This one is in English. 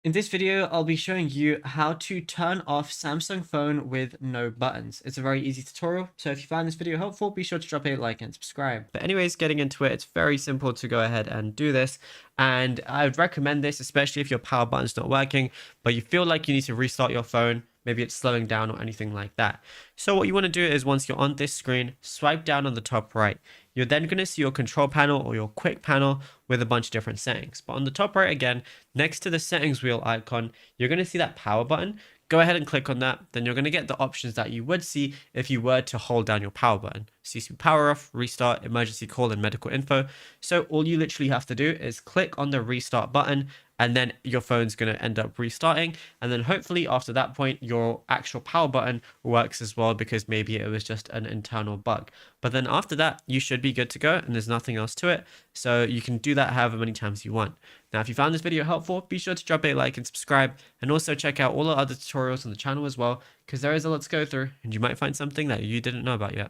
In this video, I'll be showing you how to turn off Samsung phone with no buttons. It's a very easy tutorial, so if you found this video helpful, be sure to drop a like and subscribe. But anyways, getting into it, it's very simple to go ahead and do this. And I would recommend this, especially if your power button's not working, but you feel like you need to restart your phone. Maybe it's slowing down or anything like that. So what you want to do is once you're on this screen, swipe down on the top right. You're then going to see your control panel or your quick panel with a bunch of different settings. But on the top right again, next to the settings wheel icon, you're going to see that power button. Go ahead and click on that. Then you're going to get the options that you would see if you were to hold down your power button. So you see power off, restart, emergency call, and medical info. So all you literally have to do is click on the restart button, and then your phone's going to end up restarting. And then hopefully after that point, your actual power button works as well, because maybe it was just an internal bug. But then after that, you should be good to go, and there's nothing else to it. So you can do that however many times you want. Now, if you found this video helpful, be sure to drop a like and subscribe, and also check out all our other tutorials on the channel as well, because there is a lot to go through, and you might find something that you didn't know about yet.